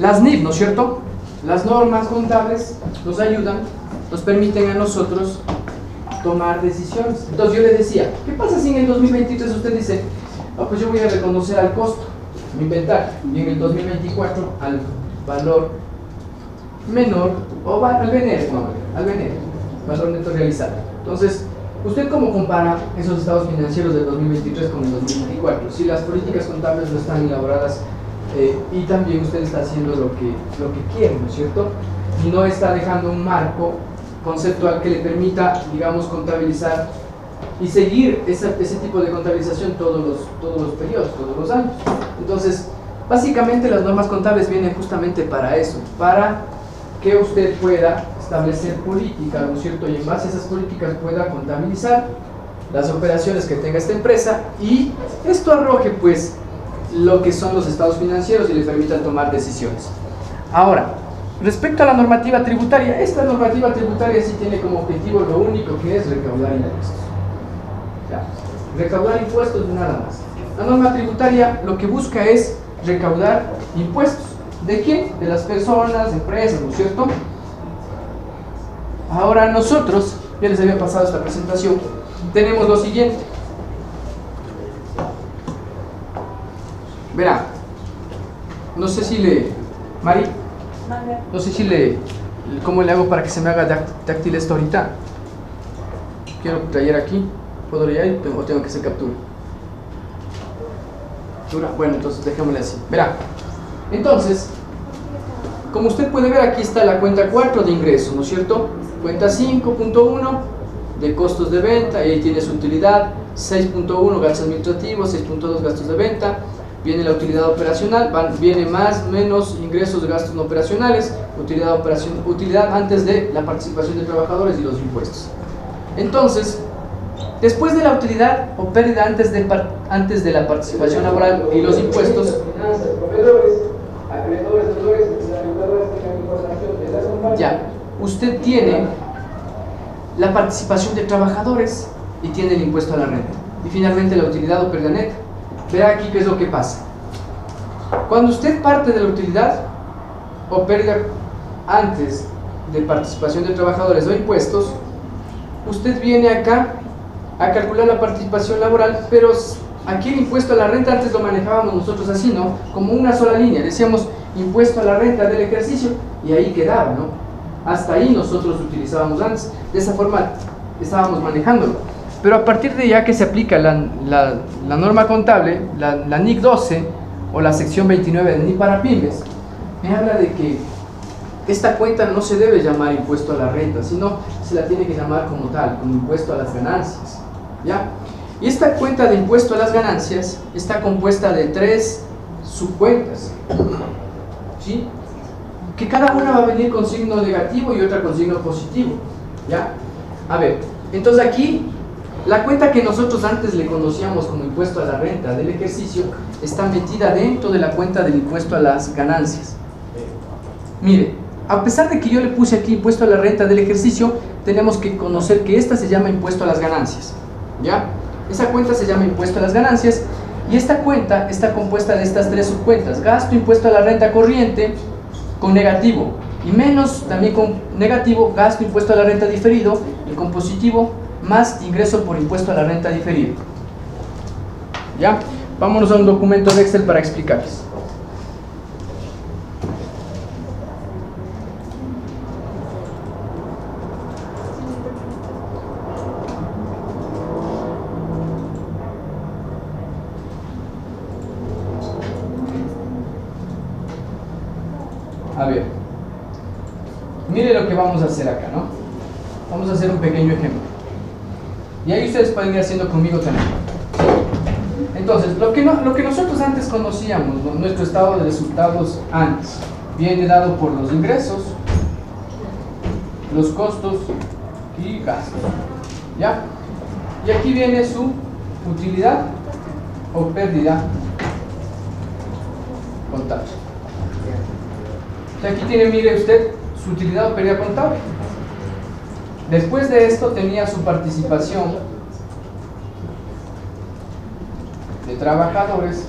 Las NIF, ¿no es cierto? Las normas contables nos ayudan, nos permiten a nosotros tomar decisiones. Entonces yo le decía, ¿qué pasa si en el 2023 usted dice, oh, pues yo voy a reconocer al costo mi inventario, y en el 2024 al valor menor, o al venero, valor neto realizado? Entonces, ¿usted cómo compara esos estados financieros del 2023 con el 2024? Si las políticas contables no están elaboradas y también usted está haciendo lo que quiere, ¿no es cierto? Y no está dejando un marco conceptual que le permita, digamos, contabilizar y seguir ese tipo de contabilización todos los periodos, todos los años. Entonces, básicamente las normas contables vienen justamente para eso, para que usted pueda establecer políticas, ¿no es cierto? Y en base a esas políticas pueda contabilizar las operaciones que tenga esta empresa y esto arroje, pues, lo que son los estados financieros y le permita tomar decisiones. Ahora, respecto a la normativa tributaria, esta normativa tributaria sí tiene como objetivo lo único que es recaudar impuestos. Ya, recaudar impuestos de nada más. La norma tributaria lo que busca es recaudar impuestos. ¿De quién? De las personas, empresas, ¿no es cierto? Ahora nosotros, ya les había pasado esta presentación, tenemos lo siguiente. Verá, no sé si Mari, no sé si ¿cómo le hago para que se me haga táctil esto ahorita? Quiero traer aquí, ¿puedo leer o tengo que hacer captura? Bueno, entonces dejémosle así. Verá, entonces, como usted puede ver, aquí está la cuenta 4 de ingresos, ¿no es cierto? Cuenta 5.1 de costos de venta, y ahí tiene su utilidad. 6.1 gastos administrativos, 6.2 gastos de venta. Viene la utilidad operacional, viene más, menos ingresos de gastos no operacionales, utilidad antes de la participación de trabajadores y los impuestos. Entonces, después de la utilidad o pérdida antes de la participación laboral y los impuestos, ya, usted tiene la participación de trabajadores y tiene el impuesto a la renta. Y finalmente la utilidad o pérdida neta. Verá aquí qué es lo que pasa. Cuando usted parte de la utilidad o pérdida antes de participación de trabajadores o impuestos, usted viene acá a calcular la participación laboral, pero aquí el impuesto a la renta antes lo manejábamos nosotros así, ¿no? Como una sola línea, decíamos impuesto a la renta del ejercicio y ahí quedaba, ¿no? Hasta ahí nosotros utilizábamos antes, de esa forma estábamos manejándolo. Pero a partir de ya que se aplica la norma contable, la NIC 12 o la sección 29 de NIC para pymes, me habla de que esta cuenta no se debe llamar impuesto a la renta, sino se la tiene que llamar como tal, como impuesto a las ganancias, ¿ya? Y esta cuenta de impuesto a las ganancias está compuesta de 3 subcuentas, ¿sí? Que cada una va a venir con signo negativo y otra con signo positivo, ¿ya? A ver, entonces aquí la cuenta que nosotros antes le conocíamos como impuesto a la renta del ejercicio está metida dentro de la cuenta del impuesto a las ganancias. Mire, a pesar de que yo le puse aquí impuesto a la renta del ejercicio, tenemos que conocer que esta se llama impuesto a las ganancias, ¿ya? Esa cuenta se llama impuesto a las ganancias y esta cuenta está compuesta de estas 3 subcuentas: gasto, impuesto a la renta corriente con negativo, y menos también con negativo, gasto, impuesto a la renta diferido, y con positivo, más ingreso por impuesto a la renta diferido. ¿Ya? Vámonos a un documento de Excel para explicarles. A ver, mire lo que vamos a hacer acá, ¿no? Vamos a hacer un pequeño ejemplo. Y ahí ustedes pueden ir haciendo conmigo también. Entonces, lo que nosotros antes conocíamos, ¿no? Nuestro estado de resultados antes, viene dado por los ingresos, los costos y gastos, ¿ya? Y aquí viene su utilidad o pérdida contable. Aquí tiene, mire usted, su utilidad o pérdida contable. Después de esto tenía su participación de trabajadores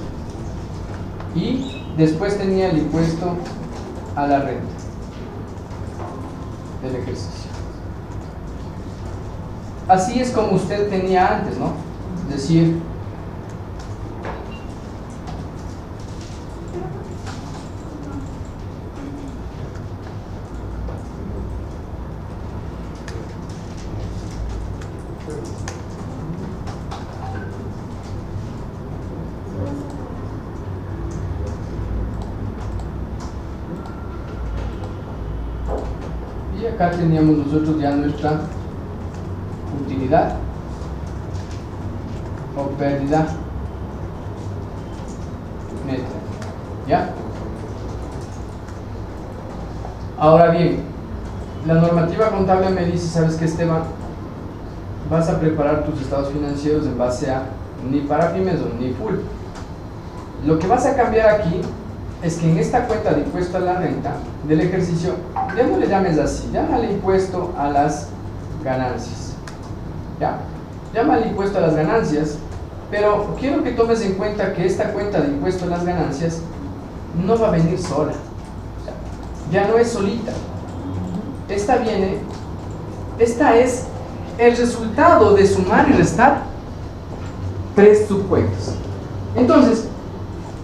y después tenía el impuesto a la renta del ejercicio. Así es como usted tenía antes, ¿no? Es decir, y acá teníamos nosotros ya nuestra utilidad o pérdida neta, ¿ya? Ahora bien, la normativa contable me dice, ¿sabes qué, Esteban? Vas a preparar tus estados financieros en base a ni para pymes o ni full. Lo que vas a cambiar aquí es que en esta cuenta de impuesto a la renta del ejercicio, ya no le llames así, llámale impuesto a las ganancias. ¿Ya? Llámale impuesto a las ganancias, pero quiero que tomes en cuenta que esta cuenta de impuesto a las ganancias no va a venir sola. Ya no es solita. Esta es el resultado de sumar y restar tres subcuentas. Entonces,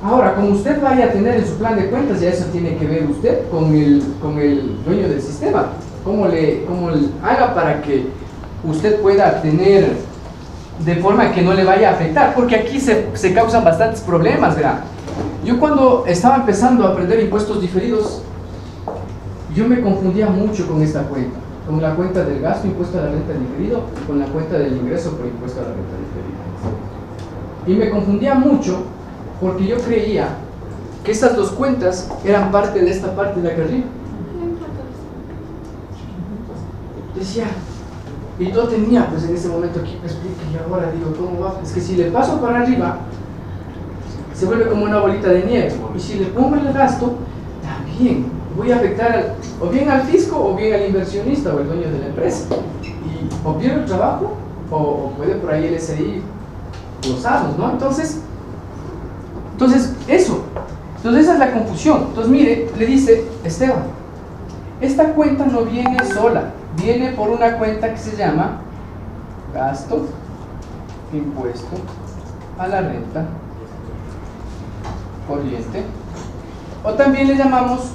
ahora, como usted vaya a tener en su plan de cuentas, ya eso tiene que ver usted con el dueño del sistema. Cómo le haga para que usted pueda tener de forma que no le vaya a afectar, porque aquí se causan bastantes problemas, ¿verdad? Yo cuando estaba empezando a aprender impuestos diferidos, yo me confundía mucho con esta cuenta, con la cuenta del gasto impuesto a la renta diferido y con la cuenta del ingreso por impuesto a la renta diferida. Y me confundía mucho porque yo creía que estas dos cuentas eran parte de esta parte de acá arriba. Decía, y yo tenía pues en ese momento aquí me explica, y ahora digo, ¿cómo va? Es que si le paso para arriba se vuelve como una bolita de nieve, y si le pongo el gasto también voy a afectar o bien al fisco o bien al inversionista o el dueño de la empresa, y o pierde el trabajo o puede por ahí el SI gozarnos, ¿no? Entonces esa es la confusión. Entonces mire, le dice Esteban, esta cuenta no viene sola, viene por una cuenta que se llama gasto impuesto a la renta corriente, o también le llamamos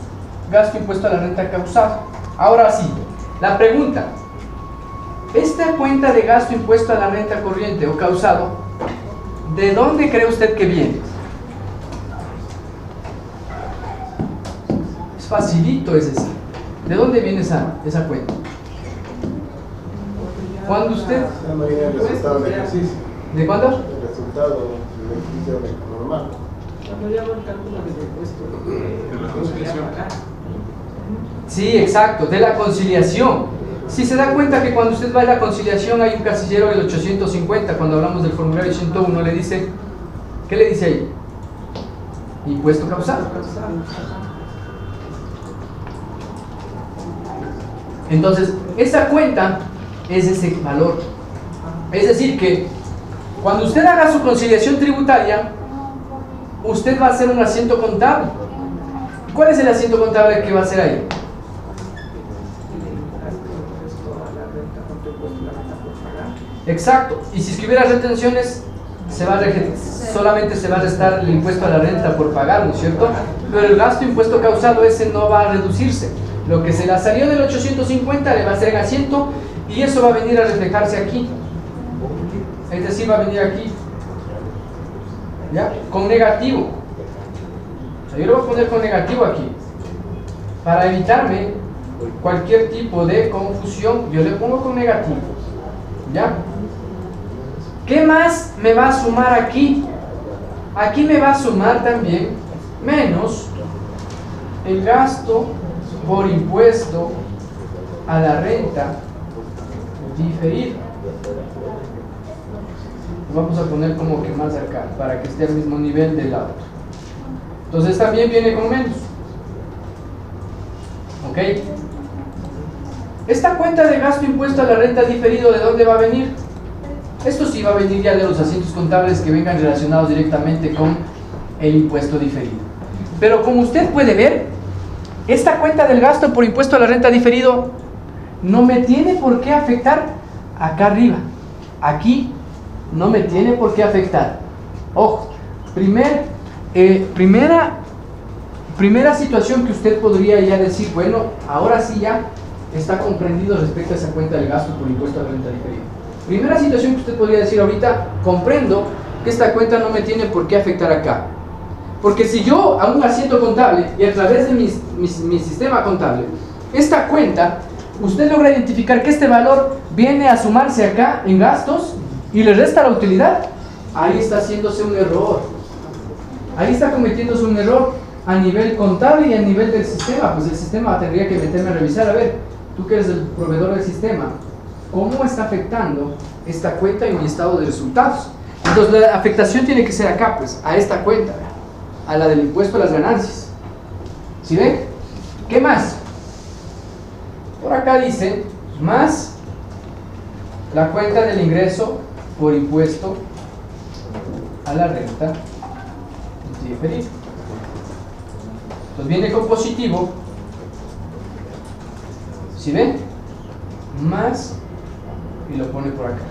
gasto impuesto a la renta causado. Ahora sí, la pregunta, esta cuenta de gasto impuesto a la renta corriente o causado, ¿de dónde cree usted que viene? Es facilito, es decir, ¿de dónde viene esa cuenta? Cuando usted... el resultado del ejercicio. ¿De cuándo? El resultado del ejercicio normal. Cuando yo hago el cálculo del impuesto de la conciliación. Sí, exacto, de la conciliación. Si se da cuenta que cuando usted va a la conciliación hay un casillero del 850, cuando hablamos del formulario 101, le dice, ¿qué le dice ahí? Impuesto causado. Entonces, esa cuenta es ese valor. Es decir, que cuando usted haga su conciliación tributaria, usted va a hacer un asiento contable. ¿Cuál es el asiento contable que va a hacer ahí? Exacto. Y si es que hubiera retenciones, solamente se va a restar el impuesto a la renta por pagar, ¿no es cierto? Pero el gasto impuesto causado, ese no va a reducirse. Lo que se la salió del 850 le va a hacer en asiento y eso va a venir a reflejarse aquí. Es decir, va a venir aquí, ¿ya? Con negativo. O sea, yo lo voy a poner con negativo aquí. Para evitarme cualquier tipo de confusión, yo le pongo con negativo. ¿Ya? ¿Qué más me va a sumar aquí? Aquí me va a sumar también menos el gasto por impuesto a la renta diferida. Vamos a poner como que más acá para que esté al mismo nivel del auto. Entonces también viene con menos. ¿Ok? Esta cuenta de gasto impuesto a la renta diferido, ¿de dónde va a venir? Esto sí va a venir ya de los asientos contables que vengan relacionados directamente con el impuesto diferido. Pero como usted puede ver, esta cuenta del gasto por impuesto a la renta diferido no me tiene por qué afectar acá arriba. Aquí no me tiene por qué afectar. Ojo, primera situación que usted podría ya decir, bueno, ahora sí ya está comprendido respecto a esa cuenta del gasto por impuesto a la renta diferida. Primera situación que usted podría decir ahorita, comprendo que esta cuenta no me tiene por qué afectar acá. Porque si yo hago un asiento contable y a través de mi sistema contable, esta cuenta, usted logra identificar que este valor viene a sumarse acá en gastos y le resta la utilidad, ahí está haciéndose un error. Ahí está cometiéndose un error a nivel contable y a nivel del sistema. Pues el sistema tendría que meterme a revisar, a ver, tú que eres el proveedor del sistema, ¿cómo está afectando esta cuenta en mi estado de resultados? Entonces la afectación tiene que ser acá, pues, a esta cuenta, a la del impuesto a las ganancias. ¿Sí ven? ¿Qué más? Por acá dice, más la cuenta del ingreso por impuesto a la renta diferida. Entonces viene con positivo, ¿sí ven? Más, y lo pone por acá.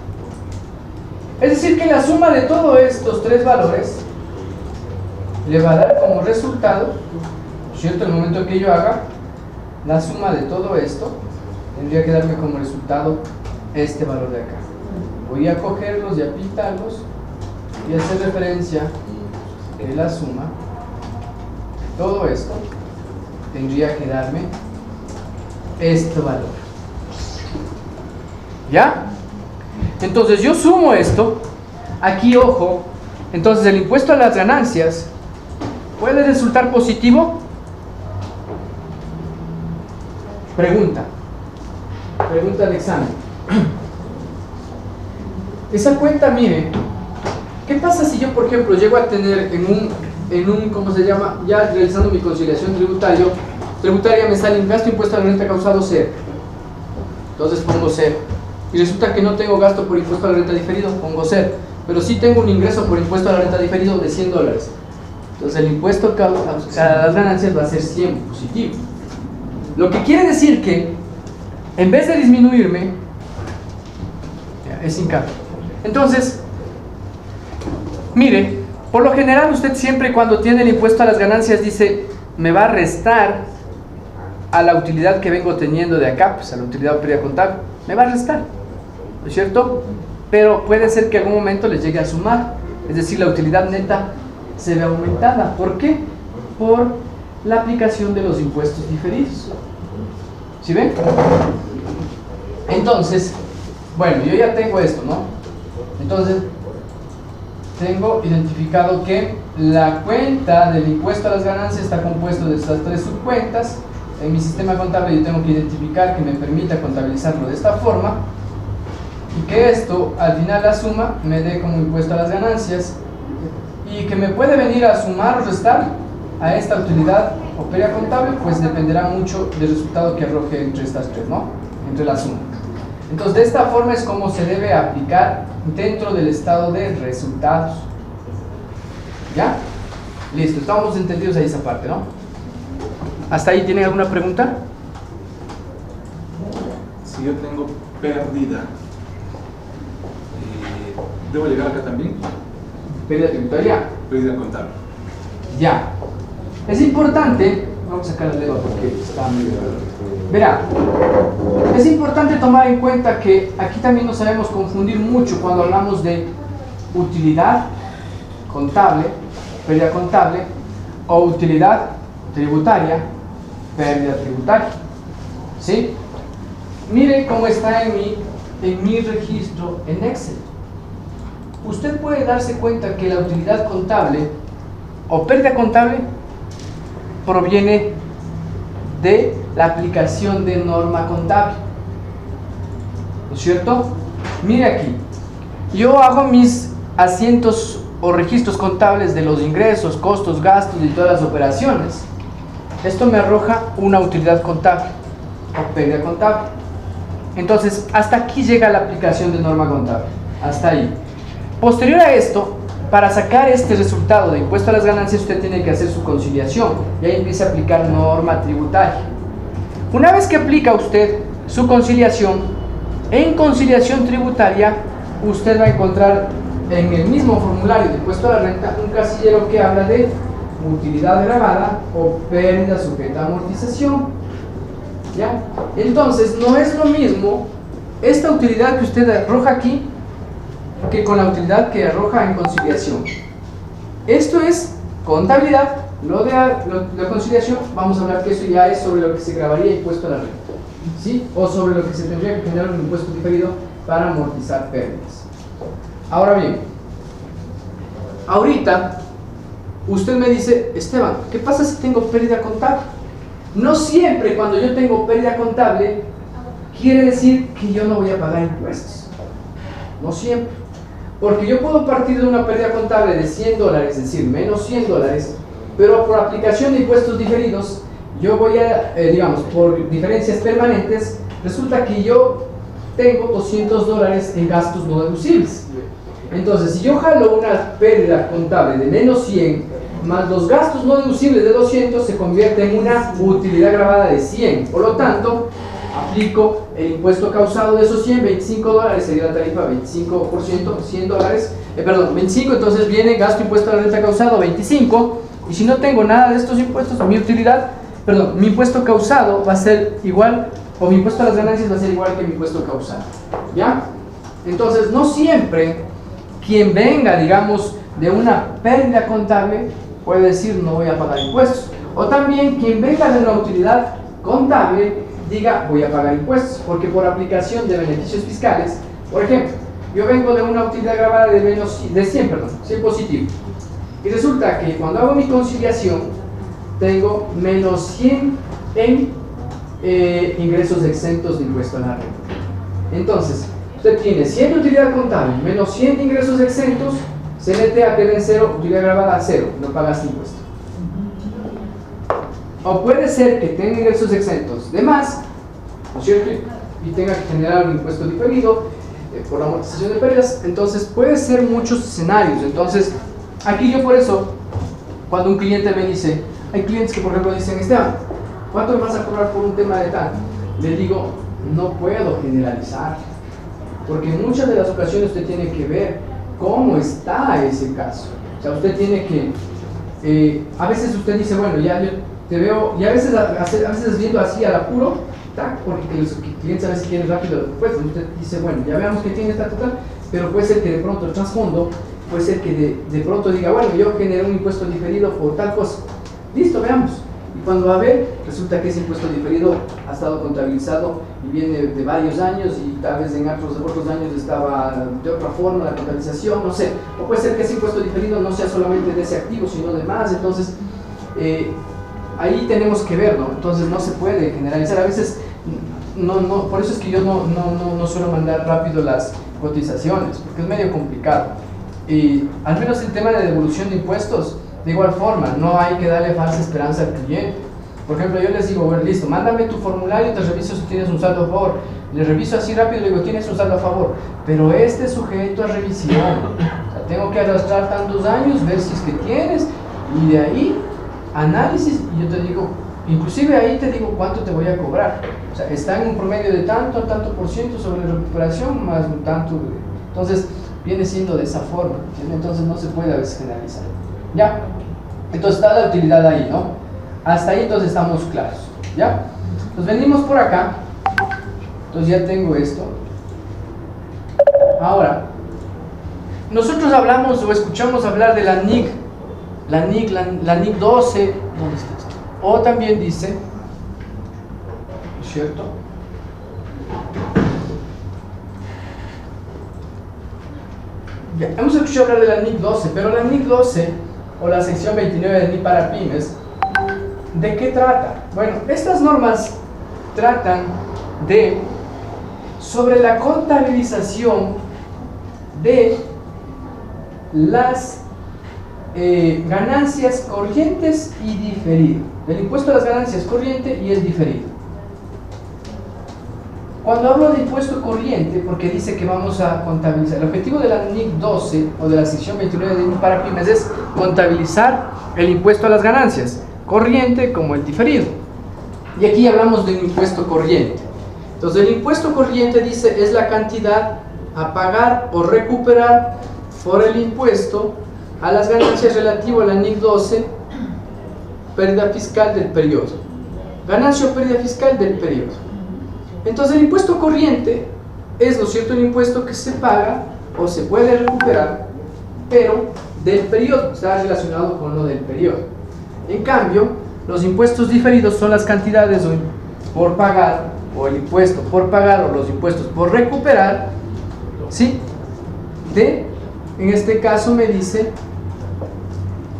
Es decir, que la suma de todos estos tres valores le va a dar como resultado, ¿cierto? En el momento que yo haga la suma de todo esto, tendría que darme como resultado este valor de acá. Voy a cogerlos y a pintarlos y hacer referencia que la suma de todo esto tendría que darme este valor. ¿Ya? Entonces yo sumo esto, aquí ojo, entonces el impuesto a las ganancias ¿puede resultar positivo? Pregunta de examen. Esa cuenta, mire, ¿qué pasa si yo, por ejemplo, llego a tener en un ¿cómo se llama? Ya realizando mi conciliación tributaria me sale un gasto impuesto a la renta causado 0. Entonces pongo 0. Y resulta que no tengo gasto por impuesto a la renta diferido, pongo 0. Pero sí tengo un ingreso por impuesto a la renta diferido de $100. Entonces el impuesto a las ganancias va a ser 100 positivo. Lo que quiere decir que en vez de disminuirme, es sin cambio. Entonces, mire, por lo general usted siempre cuando tiene el impuesto a las ganancias dice, me va a restar a la utilidad que vengo teniendo de acá, pues a la utilidad o pérdida contable, me va a restar, ¿no es cierto? Pero puede ser que en algún momento les llegue a sumar, es decir, la utilidad neta se ve aumentada. ¿Por qué? Por la aplicación de los impuestos diferidos. ¿Sí ven? Entonces, bueno, yo ya tengo esto, ¿no? Entonces, tengo identificado que la cuenta del impuesto a las ganancias está compuesto de estas tres subcuentas. En mi sistema contable yo tengo que identificar que me permita contabilizarlo de esta forma y que esto, al final la suma, me dé como impuesto a las ganancias y que me puede venir a sumar o restar a esta utilidad o pérdida contable, pues dependerá mucho del resultado que arroje entre estas tres, ¿no? Entre la suma. Entonces, de esta forma es como se debe aplicar dentro del estado de resultados. ¿Ya? Listo, estamos entendidos ahí esa parte, ¿no? ¿Hasta ahí tienen alguna pregunta? Si yo tengo pérdida, ¿debo llegar acá también? Pérdida tributaria. Pérdida contable. Ya. Es importante, vamos a sacar la leva porque está muy... Verá, es importante tomar en cuenta que aquí también nos sabemos confundir mucho cuando hablamos de utilidad contable, pérdida contable, o utilidad tributaria, pérdida tributaria. ¿Sí? Mire cómo está en mi registro en Excel. Usted puede darse cuenta que la utilidad contable o pérdida contable proviene de la aplicación de norma contable, ¿no es cierto? Mire aquí, yo hago mis asientos o registros contables de los ingresos, costos, gastos y todas las operaciones. Esto me arroja una utilidad contable o pérdida contable. Entonces, hasta aquí llega la aplicación de norma contable, hasta ahí. Posterior a esto, para sacar este resultado de impuesto a las ganancias, usted tiene que hacer su conciliación y ahí empieza a aplicar norma tributaria. Una vez que aplica usted su conciliación, en conciliación tributaria, usted va a encontrar en el mismo formulario de impuesto a la renta un casillero que habla de utilidad gravada o pérdida sujeta a amortización. ¿Ya? Entonces, no es lo mismo esta utilidad que usted arroja aquí que con la utilidad que arroja en conciliación. Esto es contabilidad. Lo de la conciliación, vamos a hablar que eso ya es sobre lo que se grabaría impuesto a la renta, ¿sí? O sobre lo que se tendría que generar un impuesto diferido para amortizar pérdidas. Ahora bien, ahorita usted me dice, Esteban, ¿qué pasa si tengo pérdida contable? No siempre cuando yo tengo pérdida contable quiere decir que yo no voy a pagar impuestos. No siempre. Porque yo puedo partir de una pérdida contable de $100, es decir, menos $100, pero por aplicación de impuestos diferidos, yo voy a, digamos, por diferencias permanentes, resulta que yo tengo $200 en gastos no deducibles. Entonces, si yo jalo una pérdida contable de menos 100, más los gastos no deducibles de 200, se convierte en una utilidad gravada de 100. Por lo tanto, aplico el impuesto causado de esos 100, $25, sería la tarifa 25%, $100, perdón, 25, entonces viene gasto impuesto a la renta causado 25, y si no tengo nada de estos impuestos, mi utilidad, perdón, mi impuesto causado va a ser igual, o mi impuesto a las ganancias va a ser igual que mi impuesto causado, ¿ya? Entonces, no siempre quien venga, digamos, de una pérdida contable puede decir no voy a pagar impuestos, o también quien venga de una utilidad contable diga voy a pagar impuestos, porque por aplicación de beneficios fiscales, por ejemplo, yo vengo de una utilidad gravada de 100 positivo, y resulta que cuando hago mi conciliación tengo menos 100 en ingresos exentos de impuesto a la renta. Entonces, usted tiene 100 de utilidad contable menos 100 de ingresos exentos, CNTA queda en 0, utilidad gravada 0, no pagas impuesto. O puede ser que tenga ingresos exentos de más, ¿no es cierto? Y tenga que generar un impuesto diferido por la amortización de pérdidas. Entonces puede ser muchos escenarios. Entonces aquí yo por eso, cuando un cliente me dice, hay clientes que por ejemplo dicen, Esteban, ¿cuánto me vas a cobrar por un tema de tal? Le digo, no puedo generalizar, porque en muchas de las ocasiones usted tiene que ver cómo está ese caso. O sea, usted tiene que, a veces usted dice, bueno, ya yo te veo, y a veces viendo así al apuro, porque los clientes a veces quieren rápido, pues usted dice, bueno, ya veamos que tiene esta total, pero puede ser que de pronto el trasfondo, puede ser que de pronto diga, bueno, yo generé un impuesto diferido por tal cosa, listo, veamos. Y cuando va a ver, resulta que ese impuesto diferido ha estado contabilizado y viene de varios años y tal vez en otros años estaba de otra forma la contabilización, no sé. O puede ser que ese impuesto diferido no sea solamente de ese activo, sino de más. Entonces, ahí tenemos que verlo. Entonces, no se puede generalizar. A veces, por eso es que yo no suelo mandar rápido las cotizaciones, porque es medio complicado. Y al menos el tema de devolución de impuestos, de igual forma, no hay que darle falsa esperanza al cliente. Por ejemplo, yo les digo, bueno, listo, mándame tu formulario, te reviso si tienes un saldo a favor. Le reviso así rápido y le digo, tienes un saldo a favor, pero este es sujeto a revisión. O sea, tengo que arrastrar tantos años, ver si es que tienes, y de ahí, análisis, y yo te digo, inclusive ahí te digo cuánto te voy a cobrar. O sea, está en un promedio de tanto por ciento sobre recuperación, más un tanto. Entonces, viene siendo de esa forma, ¿entiendes? Entonces no se puede a veces generalizar. ¿Ya? Entonces está la utilidad ahí, ¿no? Hasta ahí entonces estamos claros, ¿ya? Entonces venimos por acá, entonces ya tengo esto. Ahora, nosotros hablamos o escuchamos hablar de la NIC, la NIC 12, ¿dónde está esto? O también dice, ¿no es cierto? Ya, hemos escuchado hablar de la NIC 12, pero la NIC 12 o la sección 29 de NIC para pymes, ¿de qué trata? Bueno, estas normas tratan sobre la contabilización de las ganancias corrientes y diferido, del impuesto a las ganancias corriente y el diferido. Cuando hablo de impuesto corriente, porque dice que vamos a contabilizar, el objetivo de la NIC 12 o de la sección 29 de NIC para pymes es contabilizar el impuesto a las ganancias, corriente como el diferido. Y aquí hablamos de un impuesto corriente. Entonces el impuesto corriente dice es la cantidad a pagar o recuperar por el impuesto a las ganancias relativo a la NIC 12, pérdida fiscal del periodo. Ganancia o pérdida fiscal del periodo. Entonces el impuesto corriente es, ¿no es cierto?, el impuesto que se paga o se puede recuperar, pero del periodo, está relacionado con lo del periodo. En cambio, los impuestos diferidos son las cantidades por pagar, o el impuesto por pagar, o los impuestos por recuperar, ¿sí? En este caso me dice,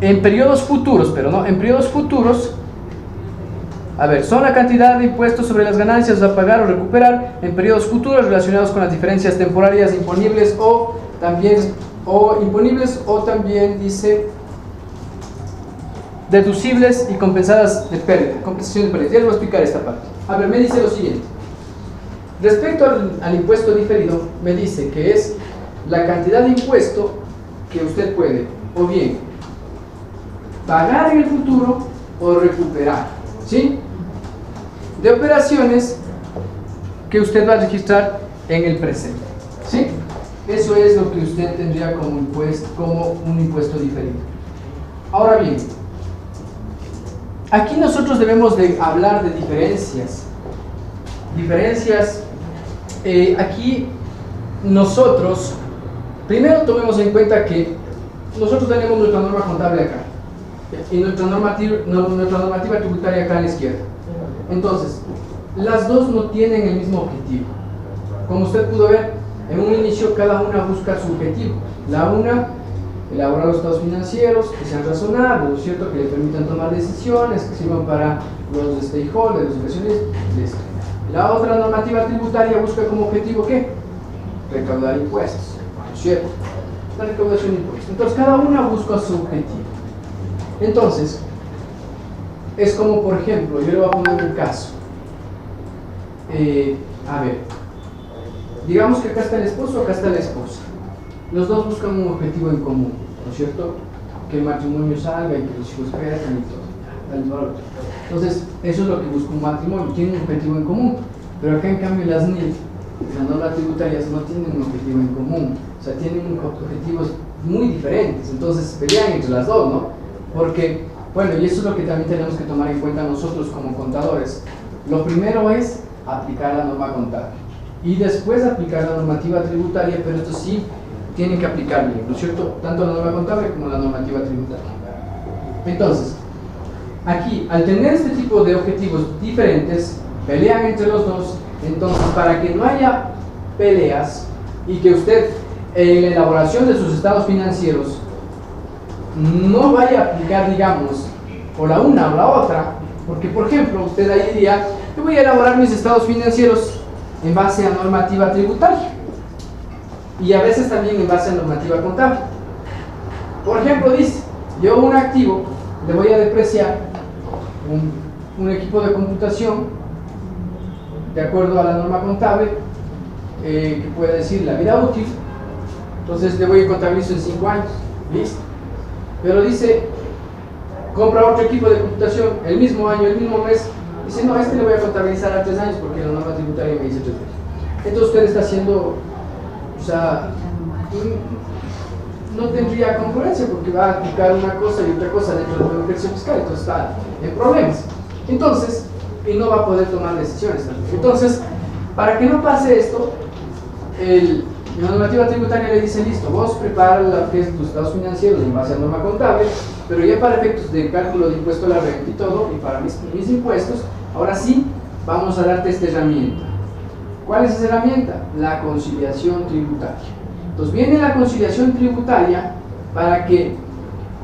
en periodos futuros, pero no, en periodos futuros, a ver, son la cantidad de impuestos sobre las ganancias a pagar o recuperar en periodos futuros relacionados con las diferencias temporarias imponibles o también dice deducibles y compensadas de pérdida, compensación de pérdida. Ya les voy a explicar esta parte. A ver, me dice lo siguiente. Respecto al impuesto diferido, me dice que es la cantidad de impuesto que usted puede o bien pagar en el futuro o recuperar, ¿sí?, de operaciones que usted va a registrar en el presente, ¿sí? Eso es lo que usted tendría como un impuesto diferido. Ahora bien, aquí nosotros debemos de hablar de diferencias. Aquí nosotros, primero tomemos en cuenta que nosotros tenemos nuestra norma contable acá y nuestra normativa tributaria acá a la izquierda. Entonces, las dos no tienen el mismo objetivo. Como usted pudo ver, en un inicio cada una busca su objetivo. La una, elaborar los estados financieros que sean razonables, ¿no es cierto?, que le permitan tomar decisiones, que sirvan para los stakeholders, los inversionistas. La otra, normativa tributaria, busca como objetivo ¿qué? Recaudar impuestos, ¿no es cierto? La recaudación de impuestos. Entonces, cada una busca su objetivo. Entonces, es como, por ejemplo, yo le voy a poner un caso. A ver, digamos que acá está el esposo, acá está la esposa. Los dos buscan un objetivo en común, ¿no es cierto? Que el matrimonio salga y que los hijos crezcan y todo. Entonces, eso es lo que busca un matrimonio, tienen un objetivo en común. Pero acá, en cambio, las NIF, las normas tributarias, no tienen un objetivo en común. O sea, tienen objetivos muy diferentes. Entonces, pelean entre las dos, ¿no? Porque, bueno, y eso es lo que también tenemos que tomar en cuenta nosotros como contadores. Lo primero es aplicar la norma contable y después aplicar la normativa tributaria, pero esto sí tienen que aplicar bien, ¿no es cierto? Tanto la norma contable como la normativa tributaria. Entonces, aquí, al tener este tipo de objetivos diferentes, pelean entre los dos. Entonces, para que no haya peleas y que usted en la elaboración de sus estados financieros no vaya a aplicar, digamos, o la una o la otra, porque por ejemplo usted ahí diría, yo voy a elaborar mis estados financieros en base a normativa tributaria y a veces también en base a normativa contable. Por ejemplo, dice, yo un activo le voy a depreciar un equipo de computación de acuerdo a la norma contable que puede decir la vida útil, entonces le voy a contabilizar en 5 años, ¿listo? Pero dice, compra otro equipo de computación el mismo año, el mismo mes, dice, no, le voy a contabilizar a 3 años porque la norma tributaria me dice 3 años. Entonces usted está haciendo, o sea, no tendría congruencia porque va a aplicar una cosa y otra cosa dentro del nuevo ejercicio fiscal, entonces está en problemas. Entonces, y no va a poder tomar decisiones también. Entonces, para que no pase esto, la normativa tributaria le dice, listo, vos prepara lo que es tus estados financieros en base a norma contable, pero ya para efectos de cálculo de impuesto a la renta y todo, y para mis impuestos, ahora sí, vamos a darte esta herramienta. ¿Cuál es esa herramienta? La conciliación tributaria. Entonces viene la conciliación tributaria para que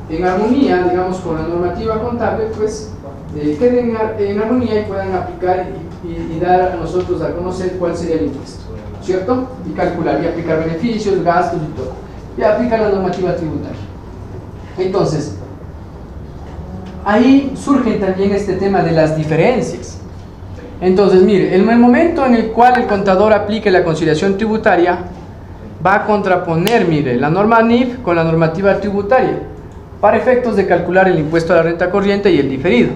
en armonía, digamos, con la normativa contable, pues queden en armonía y puedan aplicar y dar a nosotros a conocer cuál sería el impuesto, ¿cierto? Y calcular y aplicar beneficios, gastos y todo. Y aplicar la normativa tributaria. Entonces, ahí surge también este tema de las diferencias. Entonces, mire, en el momento en el cual el contador aplique la conciliación tributaria, va a contraponer, mire, la norma NIF con la normativa tributaria, para efectos de calcular el impuesto a la renta corriente y el diferido.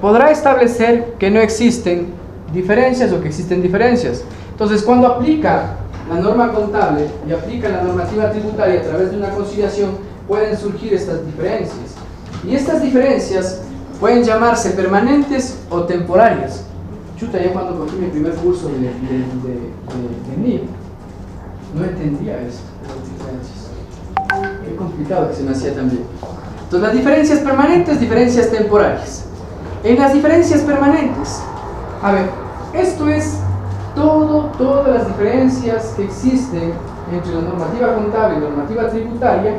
Podrá establecer que no existen diferencias o que existen diferencias. Entonces, cuando aplica la norma contable y aplica la normativa tributaria a través de una conciliación, pueden surgir estas diferencias. Y estas diferencias pueden llamarse permanentes o temporarias. Chuta, yo cuando cogí mi primer curso de NIF, no entendía esto, las diferencias. Qué complicado que se me hacía también. Entonces, las diferencias permanentes, diferencias temporarias. En las diferencias permanentes, a ver, esto es todas las diferencias que existen entre la normativa contable y la normativa tributaria,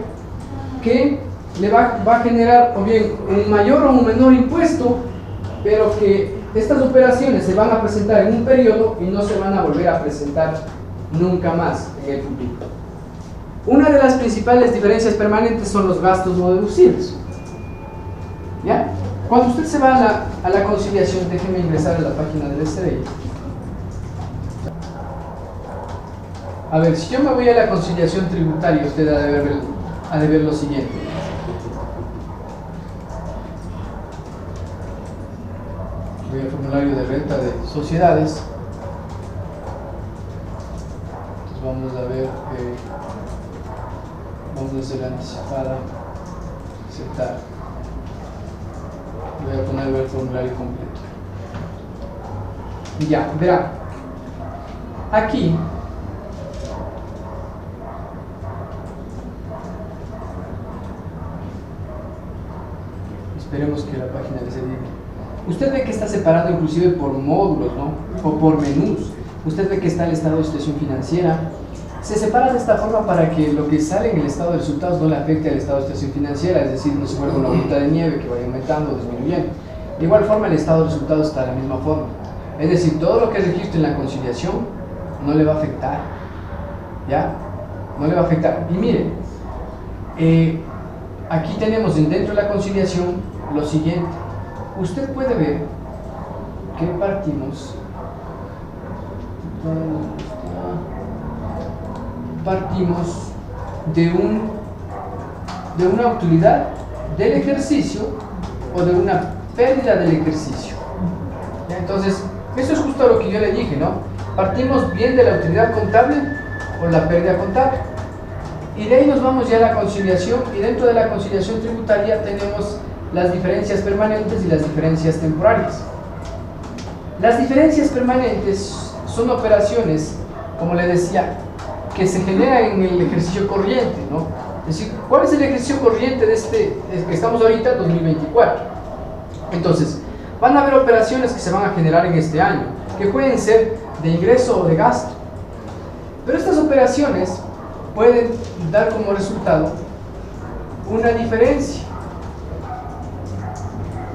que le va a generar o bien un mayor o un menor impuesto, pero que estas operaciones se van a presentar en un periodo y no se van a volver a presentar nunca más en el futuro. Una de las principales diferencias permanentes son los gastos no deducibles. ¿Ya? Cuando usted se va a la conciliación, déjeme ingresar a la página del SDI. A ver, si yo me voy a la conciliación tributaria, usted ha de ver lo siguiente. Voy al formulario de renta de sociedades. Entonces vamos a ver, vamos a hacer la anticipada, aceptar. Voy a poner el formulario completo. Ya, verá. Aquí esperemos que la página les diga. Usted ve que está separado inclusive por módulos, ¿no? O por menús. Usted ve que está el estado de situación financiera. Se separa de esta forma para que lo que sale en el estado de resultados no le afecte al estado de situación financiera, es decir, no se vuelva una bolita de nieve que vaya aumentando o disminuyendo. De igual forma, el estado de resultados está de la misma forma. Es decir, todo lo que registre en la conciliación no le va a afectar. ¿Ya? No le va a afectar. Y mire, aquí tenemos dentro de la conciliación lo siguiente. Usted puede ver que partimos de una utilidad del ejercicio o de una pérdida del ejercicio. ¿Ya? Entonces, eso es justo lo que yo le dije, ¿no? Partimos bien de la utilidad contable o la pérdida contable. Y de ahí nos vamos ya a la conciliación, y dentro de la conciliación tributaria tenemos las diferencias permanentes y las diferencias temporarias. Las diferencias permanentes son operaciones, como le decía, que se generan en el ejercicio corriente, ¿no? Es decir, ¿cuál es el ejercicio corriente de que estamos ahorita, 2024? Entonces, van a haber operaciones que se van a generar en este año, que pueden ser de ingreso o de gasto. Pero estas operaciones pueden dar como resultado una diferencia.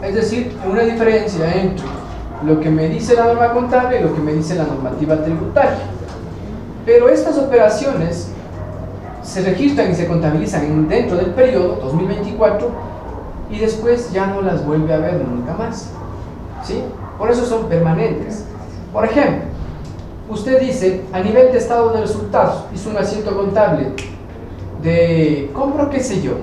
Es decir, una diferencia entre lo que me dice la norma contable y lo que me dice la normativa tributaria. Pero estas operaciones se registran y se contabilizan dentro del periodo 2024 y después ya no las vuelve a ver nunca más. ¿Sí? Por eso son permanentes. Por ejemplo, usted dice, a nivel de estado de resultados, hizo un asiento contable de, compro qué sé yo,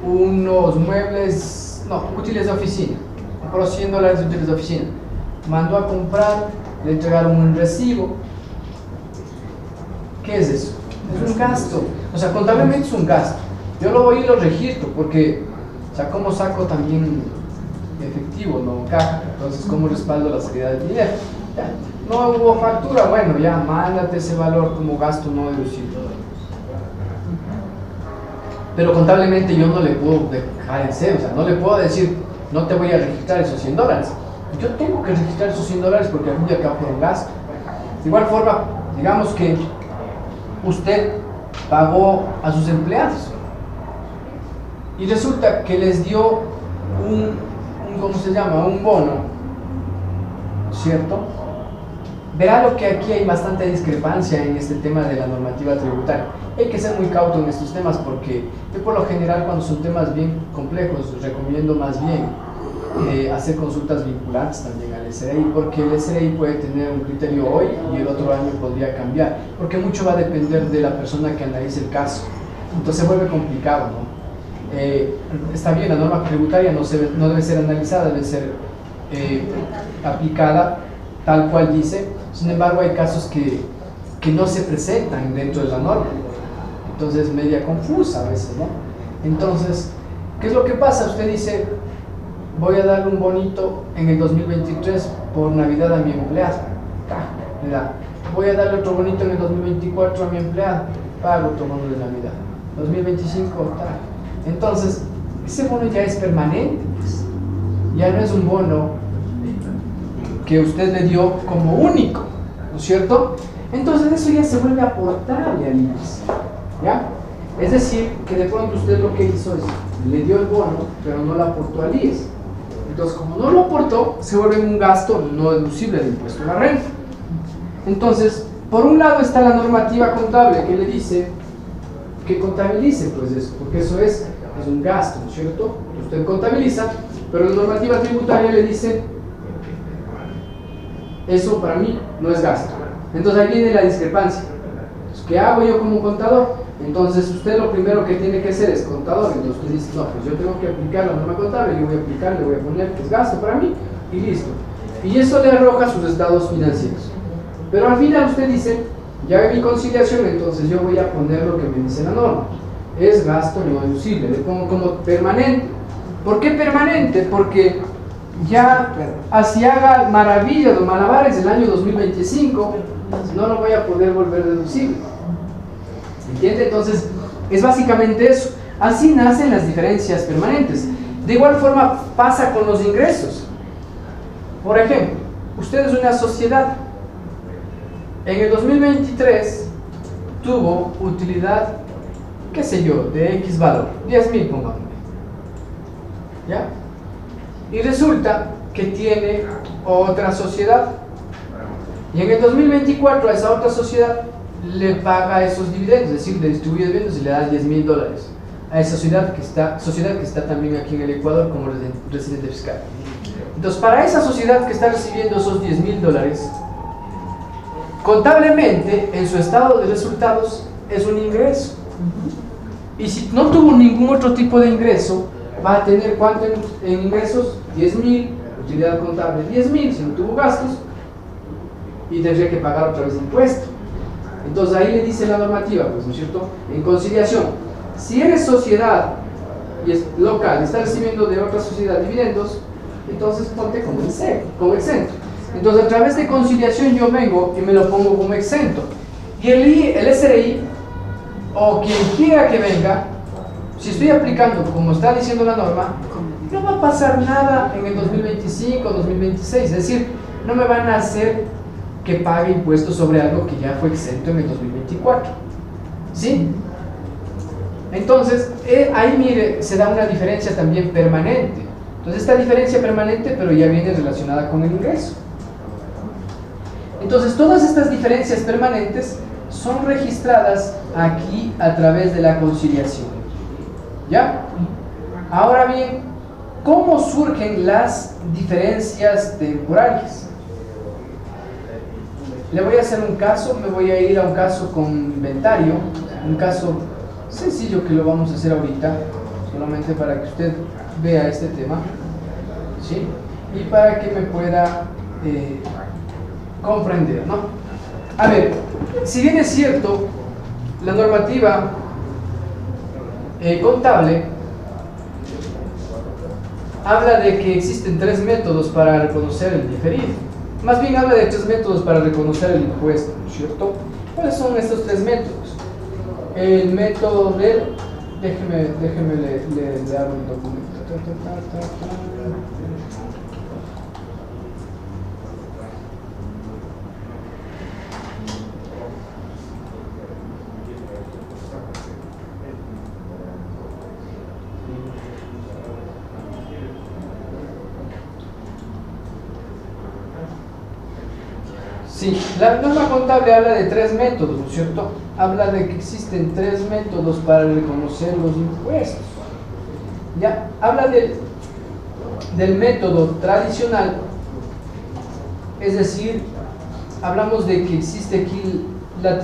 unos muebles, no, útiles de oficina, compró $100 de útiles de oficina, mandó a comprar, le entregaron un recibo. ¿Qué es eso? Es un gasto, o sea, contablemente es un gasto. Yo lo voy y lo registro porque, o sea, ¿cómo saco también efectivo, no caja? Entonces, ¿cómo respaldo la salida del dinero? ¿Ya? No hubo factura, bueno, ya, mándate ese valor como gasto no deducible. Pero contablemente yo no le puedo dejar en cero, o sea, no le puedo decir, no te voy a registrar esos $100. Yo tengo que registrar esos $100 porque al fin y al cabo fue un gasto. De igual forma, digamos que usted pagó a sus empleados y resulta que les dio ¿cómo se llama? Un bono, ¿cierto? Verá lo que aquí hay bastante discrepancia en este tema de la normativa tributaria. Hay que ser muy cauto en estos temas porque yo por lo general cuando son temas bien complejos recomiendo más bien hacer consultas vinculantes también al SRI, porque el SRI puede tener un criterio hoy y el otro año podría cambiar, porque mucho va a depender de la persona que analice el caso. Entonces se vuelve complicado, ¿no? Está bien, la norma tributaria no debe ser analizada, debe ser aplicada tal cual dice. Sin embargo, hay casos que no se presentan dentro de la norma, entonces es media confusa a veces, ¿no? Entonces, ¿qué es lo que pasa? Usted dice, voy a darle un bonito en el 2023 por Navidad a mi empleado, le da. Voy a darle otro bonito en el 2024 a mi empleado, pago otro bono de Navidad, 2025 tal. Entonces, ese bono ya es permanente, pues. Ya no es un bono que usted le dio como único, ¿no es cierto? Entonces eso ya se vuelve aportable al IES, ¿ya? Es decir, que de pronto usted lo que hizo es, le dio el bono, pero no lo aportó al IES. Entonces, como no lo aportó, se vuelve un gasto no deducible del impuesto a la renta. Entonces, por un lado está la normativa contable que le dice que contabilice, pues eso, porque eso es un gasto, ¿no es cierto? Usted contabiliza, pero la normativa tributaria le dice, eso para mí no es gasto. Entonces ahí viene la discrepancia. ¿Qué hago yo como contador? Entonces usted lo primero que tiene que hacer es contador. Entonces usted dice, no, pues yo tengo que aplicar la norma contable, yo voy a aplicar, le voy a poner que es gasto para mí y listo. Y eso le arroja sus estados financieros. Pero al final usted dice, ya vi mi conciliación, entonces yo voy a poner lo que me dice la norma. Es gasto no deducible, le pongo como permanente. ¿Por qué permanente? Porque ya así haga maravillas o malabares el año 2025, no lo voy a poder volver deducible. ¿Entiende? Entonces, es básicamente eso. Así nacen las diferencias permanentes. De igual forma pasa con los ingresos. Por ejemplo, usted es una sociedad. En el 2023 tuvo utilidad, qué sé yo, de X valor, 10.000 pongamos. ¿Ya? Y resulta que tiene otra sociedad. Y en el 2024 a esa otra sociedad le paga esos dividendos, es decir, le distribuye dividendos y le da $10.000 a esa sociedad que está también aquí en el Ecuador como residente fiscal. Entonces, para esa sociedad que está recibiendo esos $10.000, contablemente en su estado de resultados es un ingreso. Y si no tuvo ningún otro tipo de ingreso, va a tener ¿cuánto en ingresos? 10.000, utilidad contable 10.000, si no tuvo gastos, y tendría que pagar otra vez impuesto. Entonces ahí le dice la normativa, pues, ¿no es cierto? En conciliación, si eres sociedad y es local, está recibiendo de otra sociedad dividendos, entonces ponte como exento. Entonces a través de conciliación yo vengo y me lo pongo como exento. Y el SRI, o quien quiera que venga, si estoy aplicando como está diciendo la norma, no va a pasar nada en el 2025 o 2026, es decir, no me van a hacer que pague impuestos sobre algo que ya fue exento en el 2024. ¿Sí? Entonces, ahí mire, se da una diferencia también permanente. Entonces, esta diferencia permanente, pero ya viene relacionada con el ingreso. Entonces, todas estas diferencias permanentes son registradas aquí a través de la conciliación. ¿Ya? Ahora bien, ¿cómo surgen las diferencias temporales? Le voy a hacer un caso, me voy a ir a un caso con inventario, un caso sencillo que lo vamos a hacer ahorita, solamente para que usted vea este tema, ¿sí? Y para que me pueda comprender, ¿no? A ver, si bien es cierto, la normativa contable habla de que existen 3 métodos para reconocer el diferido. Más bien habla de 3 métodos para reconocer el impuesto, ¿no es cierto? ¿Cuáles son estos 3 métodos? El método del... Déjeme le abro el documento. Sí, la norma contable habla de 3 métodos, ¿no es cierto? Habla de que existen 3 métodos para reconocer los impuestos. Ya, habla del del método tradicional, es decir, hablamos de que existe aquí la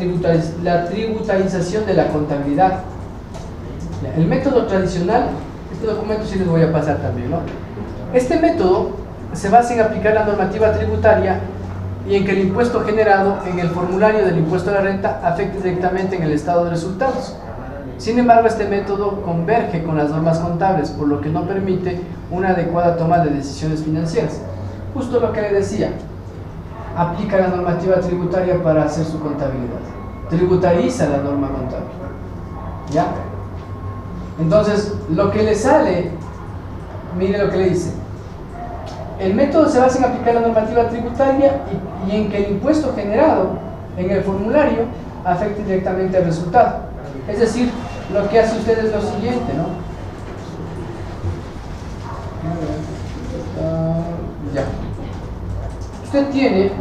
tributarización de la contabilidad. El método tradicional, este documento sí les voy a pasar también, ¿no? Este método se basa en aplicar la normativa tributaria y en que el impuesto generado en el formulario del impuesto a la renta afecte directamente en el estado de resultados. Sin embargo, este método converge con las normas contables, por lo que no permite una adecuada toma de decisiones financieras. Justo lo que le decía, aplica la normativa tributaria para hacer su contabilidad, tributariza la norma contable, ¿ya? Entonces, lo que le sale, mire lo que le dice. El método se basa en aplicar la normativa tributaria y en que el impuesto generado en el formulario afecte directamente al resultado. Es decir, lo que hace usted es lo siguiente, ¿no? Ya. Usted tiene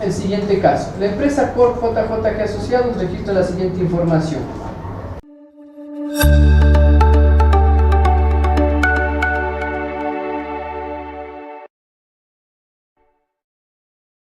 el siguiente caso. La empresa Corp JJG Asociados registra la siguiente información.